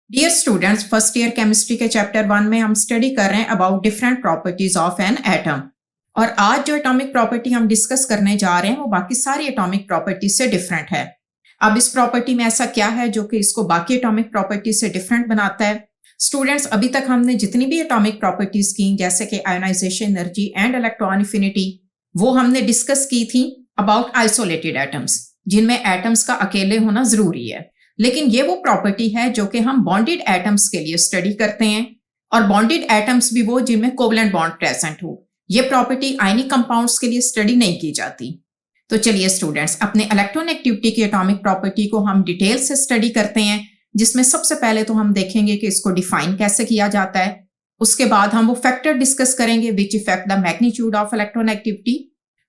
Dear students, first year chemistry के chapter 1 में हम स्टडी कर रहे हैं about different properties of an atom. और आज जो एटॉमिक प्रॉपर्टी हम डिस्कस करने जा रहे हैं वो बाकी सारी एटॉमिक प्रॉपर्टी से डिफरेंट है। अब इस प्रॉपर्टी में ऐसा क्या है जो कि इसको बाकी एटॉमिक प्रॉपर्टी से डिफरेंट बनाता है? स्टूडेंट्स, अभी तक हमने जितनी भी एटॉमिक प्रॉपर्टीज की जैसे कि ionization energy and electron affinity, वो हमने डिस्कस की थी अबाउट आइसोलेटेड एटम्स, जिनमें एटम्स का अकेले होना जरूरी है। लेकिन ये वो प्रॉपर्टी है जो कि हम बॉन्डेड एटम्स के लिए स्टडी करते हैं, और बॉन्डेड एटम्स भी वो जिनमें कोवलेंट बॉन्ड प्रेजेंट हो। ये प्रॉपर्टी आयनिक कंपाउंड्स के लिए स्टडी नहीं की जाती। तो चलिए स्टूडेंट्स, अपने इलेक्ट्रोनेगेटिविटी की एटॉमिक प्रॉपर्टी को हम डिटेल से स्टडी करते हैं, जिसमें सबसे पहले तो हम देखेंगे कि इसको डिफाइन कैसे किया जाता है। उसके बाद हम वो फैक्टर डिस्कस करेंगे which affect the magnitude of electronegativity,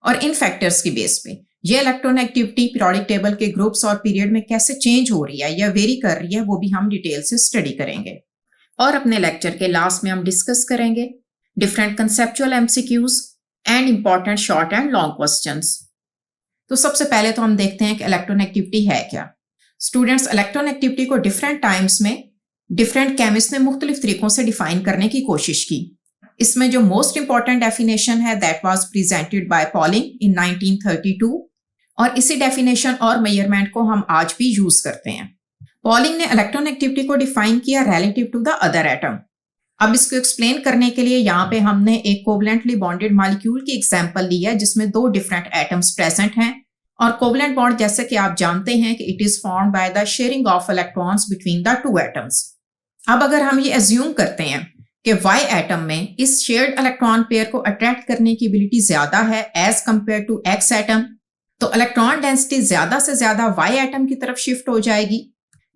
और इन फैक्टर्स की बेस पे ये इलेक्ट्रोनेगेटिविटी पीरियोडिक टेबल के ग्रुप्स और पीरियड में कैसे चेंज हो रही है या वेरी कर रही है, वो भी हम डिटेल से स्टडी करेंगे। और अपने लेक्चर के लास्ट में हम डिस्कस करेंगे different conceptual MCQs and important short and long questions. तो सबसे पहले तो हम देखते हैं कि इलेक्ट्रोनेगेटिविटी है क्या। स्टूडेंट्स, इलेक्ट्रोनेगेटिविटी को डिफरेंट टाइम्स में डिफरेंट केमिस्ट ने मुख्तलिफ तरीकों से डिफाइन करने की कोशिश की। इसमें जो मोस्ट इंपॉर्टेंट डेफिनेशन है that was presented by Pauling in 1932, और इसी डेफिनेशन और मेजरमेंट को हम आज भी यूज करते हैं। पॉलिंग ने इलेक्ट्रोनेगेटिविटी को डिफाइन किया relative to the other atom. अब इसको एक्सप्लेन करने के लिए यहाँ पे हमने एक कोवलेंटली बॉन्डेड मॉलिक्यूल की एग्जांपल ली है जिसमें दो डिफरेंट एटम्स प्रेजेंट हैं। और कोवलेंट बॉन्ड, जैसे कि आप जानते हैं कि it is formed by the sharing of electrons between the two atoms. अब अगर हम ये एज्यूम करते हैं कि Y एटम में इस शेयर्ड इलेक्ट्रॉन पेयर को अट्रैक्ट करने की एबिलिटी ज्यादा है as compared to X atom, तो इलेक्ट्रॉन डेंसिटी ज्यादा से ज्यादा Y एटम की तरफ शिफ्ट हो जाएगी,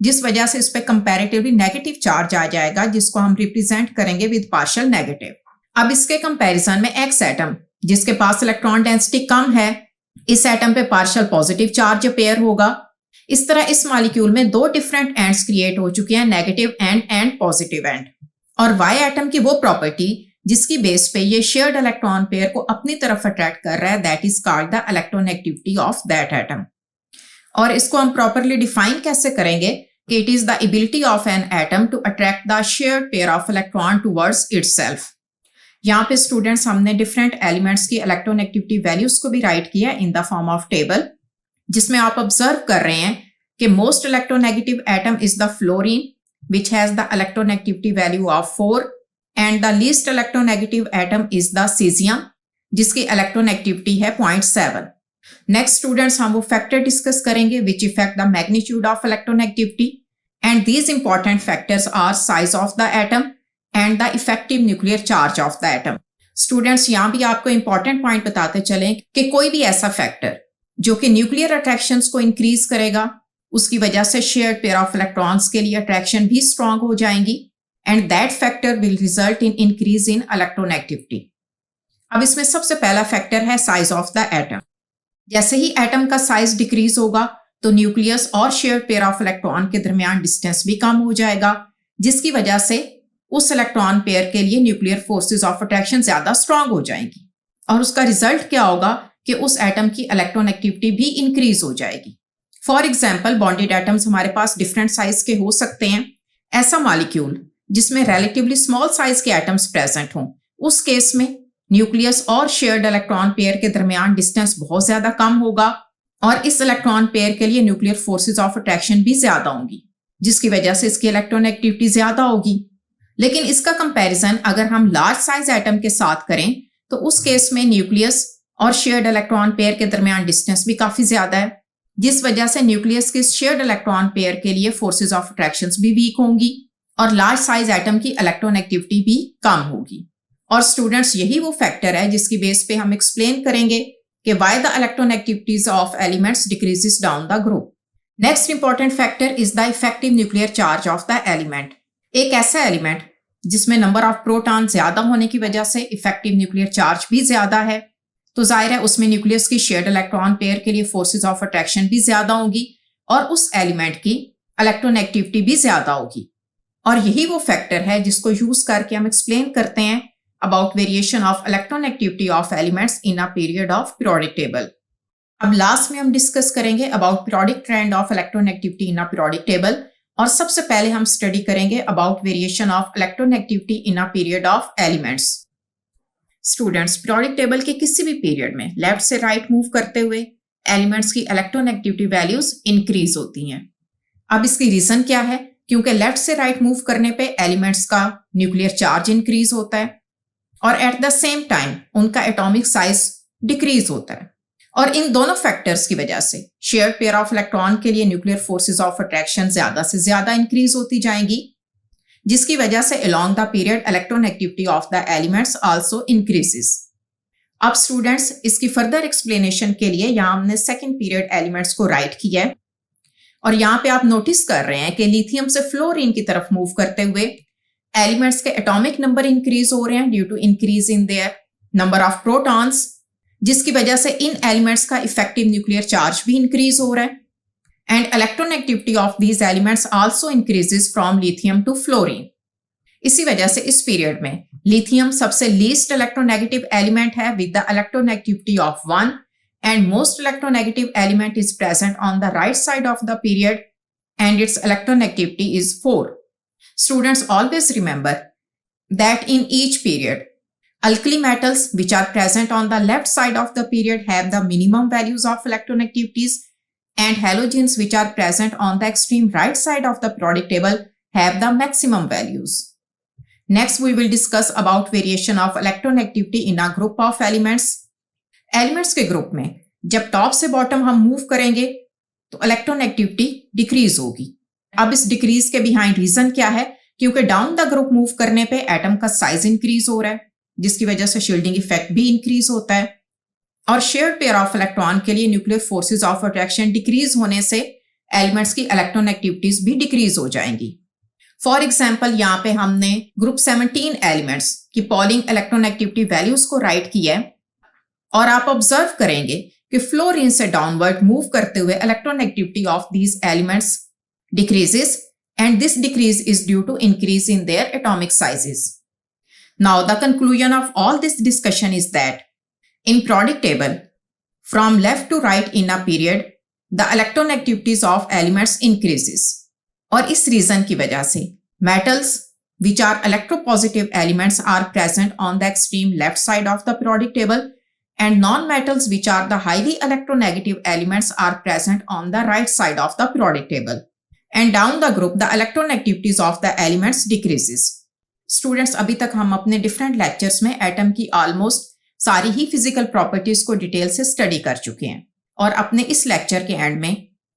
जिस वजह से इस पे कंपैरेटिवली नेगेटिव चार्ज आ जाएगा, जिसको हम रिप्रेजेंट करेंगे विद पार्शियल नेगेटिव। अब इसके कंपैरिजन में X एटम, जिसके पास इलेक्ट्रॉन डेंसिटी कम है, इस एटम पे पार्शियल पॉजिटिव चार्ज पेयर होगा। इस तरह इस मॉलिक्यूल में दो डिफरेंट एंड्स क्रिएट हो चुके हैं, negative and and positive and. और Y एटम की वो प्रॉपर्टी जिसकी बेस पे ये शेयर्ड इलेक्ट्रॉन पेयर को अपनी तरफ अट्रैक्ट कर रहा है, that is called the electronegativity of that atom. और इसको हम प्रॉपरली डिफाइन कैसे करेंगे कि it is the ability of an atom to attract the shared pair of electron towards itself. यहाँ पे स्टूडेंट्स हमने डिफरेंट एलिमेंट्स की इलेक्ट्रोनेगेटिविटी वैल्यूज को भी राइट किया in the form of table, जिसमें आप ऑब्जर्व कर रहे हैं कि most electronegative atom is the fluorine which has the electronegativity value of 4, and the least electronegative atom is the cesium जिसकी electronegativity है 0.7। Next students, हम वो factor discuss करेंगे which affect the magnitude of electronegativity, and these important factors are size of the atom and the effective nuclear charge of the atom। Students, यहाँ भी आपको important point बताते चलें कि कोई भी ऐसा factor जो कि न्यूक्लियर अट्रैक्शंस को इंक्रीज करेगा, उसकी वजह से शेयर्ड पेयर ऑफ इलेक्ट्रॉन्स के लिए अट्रैक्शन भी स्ट्रांग हो जाएंगी, and that factor will result in increase in electronegativity. अब इसमें सबसे पहला फैक्टर है साइज ऑफ द एटम। जैसे ही एटम का साइज डिक्रीज होगा तो न्यूक्लियस और शेयर्ड पेयर ऑफ इलेक्ट्रॉन के दरमियान डिस्टेंस भी कम हो जाएगा, जिसकी वजह से उस इलेक्ट्रॉन पेयर के लिए न्यूक्लियर फोर्सेज ऑफ अट्रैक्शन ज्यादा स्ट्रांग हो जाएंगी, और उसका रिजल्ट क्या होगा कि उस एटम की इलेक्ट्रोनेगेटिविटी भी इंक्रीज हो जाएगी। फॉर एग्जाम्पल, बॉन्डेड एटम्स हमारे पास डिफरेंट साइज के हो सकते हैं। ऐसा मॉलिक्यूल जिसमें रिलेटिवली स्मॉल साइज के एटम्स प्रेजेंट हों, उस केस में न्यूक्लियस और शेयर्ड इलेक्ट्रॉन पेयर के दरमियान डिस्टेंस बहुत ज्यादा कम होगा, और इस इलेक्ट्रॉन पेयर के लिए न्यूक्लियर फोर्सेज ऑफ अट्रैक्शन भी ज्यादा होंगी, जिसकी वजह से इसकी इलेक्ट्रोनेगेटिविटी ज्यादा होगी। लेकिन इसका कंपैरिजन अगर हम लार्ज साइज एटम के साथ करें तो उस केस में न्यूक्लियस और शेयर्ड इलेक्ट्रॉन पेयर के दरमियान डिस्टेंस भी काफी ज्यादा है, जिस वजह से न्यूक्लियस के शेयर्ड इलेक्ट्रॉन पेयर के लिए फोर्सेज ऑफ अट्रैक्शंस भी वीक होंगी, और लार्ज साइज एटम की इलेक्ट्रोनेगेटिविटी भी कम होगी। और स्टूडेंट्स, यही वो फैक्टर है जिसकी बेस पे हम एक्सप्लेन करेंगे कि why the electronegativities of elements decreases down the group. Next important factor is the effective nuclear charge of the element. एक ऐसा एलिमेंट जिसमें नंबर ऑफ प्रोटॉन ज्यादा होने की वजह से इफेक्टिव न्यूक्लियर चार्ज भी ज्यादा है, तो जाहिर है उसमें न्यूक्लियस की शेयर्ड इलेक्ट्रॉन पेयर के लिए फोर्सेज ऑफ अट्रैक्शन भी ज्यादा होंगी, और उस एलिमेंट की इलेक्ट्रोनेगेटिविटी भी ज्यादा होगी। और यही वो फैक्टर है जिसको यूज करके हम एक्सप्लेन करते हैं about variation of electronegativity of elements in a period of periodic table. अब लास्ट में हम डिस्कस करेंगे about periodic trend of electronegativity in a periodic table, और सबसे पहले हम स्टडी करेंगे about variation of electronegativity in a period of elements. Students, periodic table के किसी भी पीरियड में लेफ्ट से राइट मूव करते हुए एलिमेंट्स की इलेक्ट्रोनेगेटिविटी वैल्यूज इंक्रीज होती हैं। अब इसकी रीजन क्या है? क्योंकि लेफ्ट से राइट मूव करने पे एलिमेंट्स का न्यूक्लियर चार्ज इंक्रीज होता है और एट द सेम टाइम उनका एटॉमिक साइज डिक्रीज होता है। और इन दोनों फैक्टर्स की वजह से शेयर्ड पेयर ऑफ इलेक्ट्रॉन के लिए न्यूक्लियर फोर्सेस ऑफ अट्रैक्शन ज्यादा से ज्यादा इंक्रीज होती जाएंगी, जिसकी वजह से along the period electronegativity of the elements also increases. अब स्टूडेंट्स, इसकी फर्दर एक्सप्लेनेशन के लिए यहाँ हमने सेकेंड पीरियड एलिमेंट्स को राइट किया है और यहाँ पे आप नोटिस कर रहे हैं कि लिथियम से फ्लोरीन की तरफ मूव करते हुए एलिमेंट्स के एटॉमिक नंबर इंक्रीज हो रहे हैं due to increase in their number of protons, जिसकी वजह से इन एलिमेंट्स का इफेक्टिव न्यूक्लियर चार्ज भी इंक्रीज हो रहा है and electronegativity of these elements also increases from lithium to fluorine. इसी वजह से इस पीरियड में लिथियम सबसे लीस्ट इलेक्ट्रोनेगेटिव एलिमेंट है with the electronegativity of 1 and most electronegative element is present on the right side of the period and its electronegativity is 4. Students, always remember that in each period alkali metals which are present on the left side of the period have the minimum values of electronegativities and halogens which are present on the extreme right side of the periodic table have the maximum values. Next we will discuss about variation of electronegativity in a group of elements. Elements के group में जब top से bottom हम move करेंगे तो electronegativity decrease होगी। अब इस डिक्रीज के बिहाइंड रीजन क्या है? क्योंकि डाउन द ग्रुप मूव करने पे एटम का साइज इंक्रीज हो रहा है, जिसकी वजह से शील्डिंग इफेक्ट भी इंक्रीज होता है और शेयर्ड पेयर ऑफ इलेक्ट्रॉन के लिए nuclear forces of attraction decrease होने से एलिमेंट्स की इलेक्ट्रोनेगेटिविटीज भी डिक्रीज हो जाएंगी। फॉर एग्जाम्पल, यहाँ पे हमने ग्रुप 17 एलिमेंट्स की पॉलिंग इलेक्ट्रोनेगेटिविटी वैल्यूज को राइट किया है और आप ऑब्जर्व करेंगे कि फ्लोरीन से डाउनवर्ड मूव करते हुए electronegativity of these elements decreases and this decrease is due to increase in their atomic sizes. Now the conclusion of all this discussion is that in periodic table from left to right in a period the electronegativities of elements increases. और इस reason की वजह से metals which are electropositive elements are present on the extreme left side of the periodic table and non-metals which are the highly electronegative elements are present on the right side of the periodic table and down the group the electronegativities of the elements decreases. Students, अभी तक हम अपने different lectures में atom की almost सारी ही physical properties को detail से study कर चुके हैं और अपने इस लेक्चर के एंड में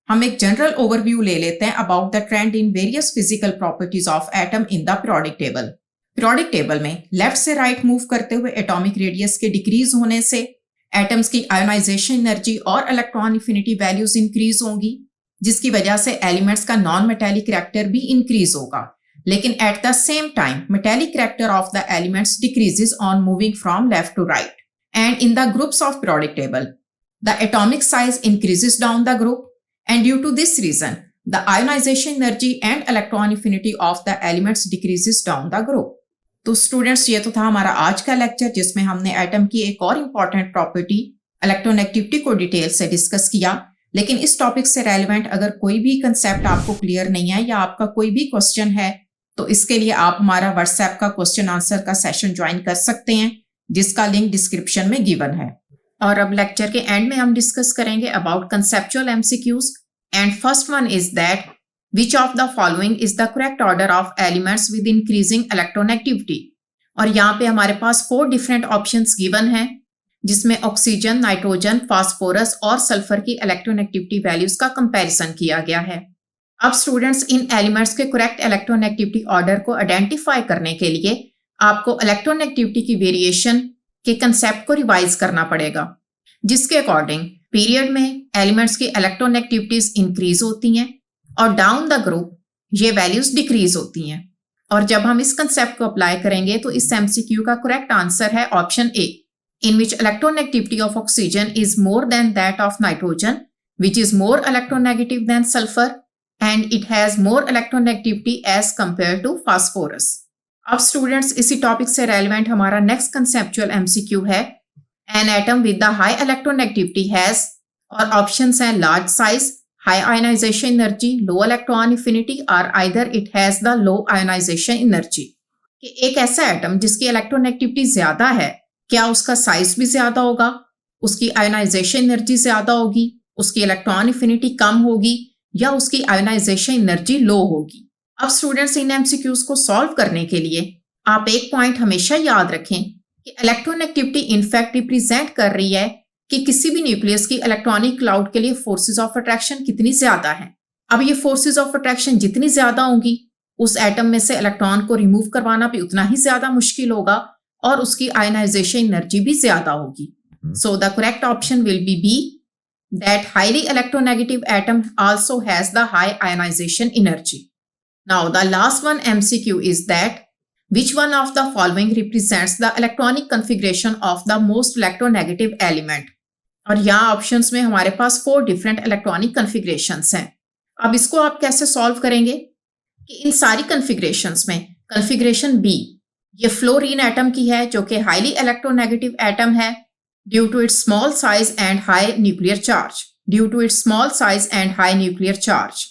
हम एक जनरल ओवरव्यू ले लेते हैं about the trend in various physical properties of atom in the periodic table. Periodic table में लेफ्ट से राइट मूव करते हुए एटॉमिक रेडियस के डिक्रीज होने से एटम्स की आयोनाइजेशन एनर्जी और इलेक्ट्रॉन एफिनिटी वैल्यूज इंक्रीज होंगी, जिसकी वजह से एलिमेंट्स का नॉन मेटेलिक कैरेक्टर भी इंक्रीज होगा, लेकिन at the same time metallic character of the elements decreases on moving from left to right and in the groups of periodic table the atomic size increases down the group and due to this reason the ionization energy and electron affinity of the elements decreases down the group. तो students, ये तो था हमारा आज का lecture जिसमें हमने atom की एक और इम्पॉर्टेंट प्रॉपर्टी इलेक्ट्रोनेगेटिविटी को डिटेल से डिस्कस किया। लेकिन इस टॉपिक से रेलिवेंट अगर कोई भी कंसेप्ट आपको क्लियर नहीं है या आपका कोई भी क्वेश्चन है तो इसके लिए आप हमारा व्हाट्सएप का क्वेश्चन आंसर का सेशन ज्वाइन कर सकते हैं, जिसका लिंक डिस्क्रिप्शन में गिवन है। और अब लेक्चर के एंड में हम डिस्कस करेंगे about conceptual MCQs and first one is that which of the following is the correct order of elements with increasing electronegativity. और यहाँ पे हमारे पास 4 डिफरेंट ऑप्शंस गिवन हैं, जिसमें ऑक्सीजन, नाइट्रोजन, फास्फोरस और सल्फर की इलेक्ट्रोनेगेटिविटी वैल्यूज का कंपैरिजन किया गया है। अब स्टूडेंट्स, इन एलिमेंट्स के करेक्ट इलेक्ट्रोनेगेटिविटी ऑर्डर को आइडेंटिफाई करने के लिए आपको इलेक्ट्रोनेगेटिविटी की वेरिएशन के कंसेप्ट को रिवाइज करना पड़ेगा, जिसके अकॉर्डिंग पीरियड में एलिमेंट्स की इलेक्ट्रोनेगेटिविटीज इंक्रीज होती हैं और डाउन द ग्रुप ये वैल्यूज डिक्रीज होती हैं। और जब हम इस कंसेप्ट को अप्लाई करेंगे तो इस एमसीक्यू का करेक्ट आंसर है option A, in which electronegativity of oxygen is more than that of nitrogen which is more electronegative than sulphur and it has more electronegativity as compared to phosphorus. अब students, इसी topic से relevant हमारा next conceptual MCQ है an atom with the high electronegativity has, और options हैं large size, high ionization energy, low electron affinity, or either it has the low ionization energy. कि एक ऐसा एटम जिसकी इलेक्ट्रोनेगेटिविटी ज्यादा है, क्या उसका साइज भी ज्यादा होगा, उसकी आयोनाइजेशन एनर्जी ज्यादा होगी, उसकी इलेक्ट्रॉन एफिनिटी कम होगी, या उसकी आयोनाइजेशन एनर्जी लो होगी। अब स्टूडेंट्स, इन एमसीक्यूज को सॉल्व करने के लिए आप एक पॉइंट हमेशा याद रखें कि इलेक्ट्रोनेगेटिविटी इनफैक्ट रिप्रेजेंट कर रही है कि किसी भी न्यूक्लियस की इलेक्ट्रॉनिक क्लाउड के लिए फोर्सेस ऑफ अट्रैक्शन कितनी ज्यादा है। अब ये फोर्सेस ऑफ अट्रैक्शन जितनी ज्यादा होंगी, उस एटम में से इलेक्ट्रॉन को रिमूव करवाना भी उतना ही ज्यादा मुश्किल होगा और उसकी आयोनाइजेशन एनर्जी भी ज्यादा होगी। So the correct option will be B, that highly electronegative atom also has the high ionization energy. Now the last one MCQ is that which one of the following represents the electronic configuration of the most electronegative element? और यहाँ options में हमारे पास 4 different electronic कन्फिग्रेशंस हैं। अब इसको आप कैसे solve करेंगे कि इन सारी कन्फिग्रेशंस में कन्फिग्रेशन बी ये फ्लोरीन एटम की है, जो कि हाईली इलेक्ट्रोनेगेटिव एटम है due to its small size and high nuclear charge.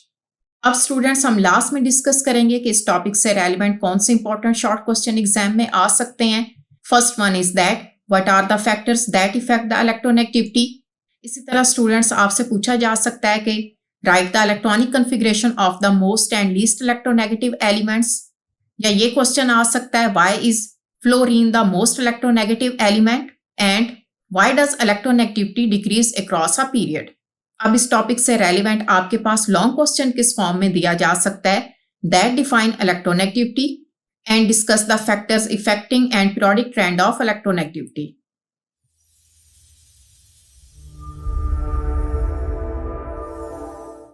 अब स्टूडेंट्स, हम लास्ट में डिस्कस करेंगे कि इस टॉपिक से रेलेवेंट कौन से इंपॉर्टेंट शॉर्ट क्वेश्चन एग्जाम में आ सकते हैं। First one is that what are the factors that affect the electronegativity. इसी तरह स्टूडेंट्स, आपसे पूछा जा सकता है कि write the electronic configuration of the most and least electronegative elements, या ये क्वेश्चन आ सकता है why is fluorine the most electronegative element and why does electronegativity decrease across a period. अब इस टॉपिक से रेलिवेंट आपके पास लॉन्ग क्वेश्चन किस फॉर्म में दिया जा सकता है, that define electronegativity and discuss the factors affecting and periodic trend of electronegativity.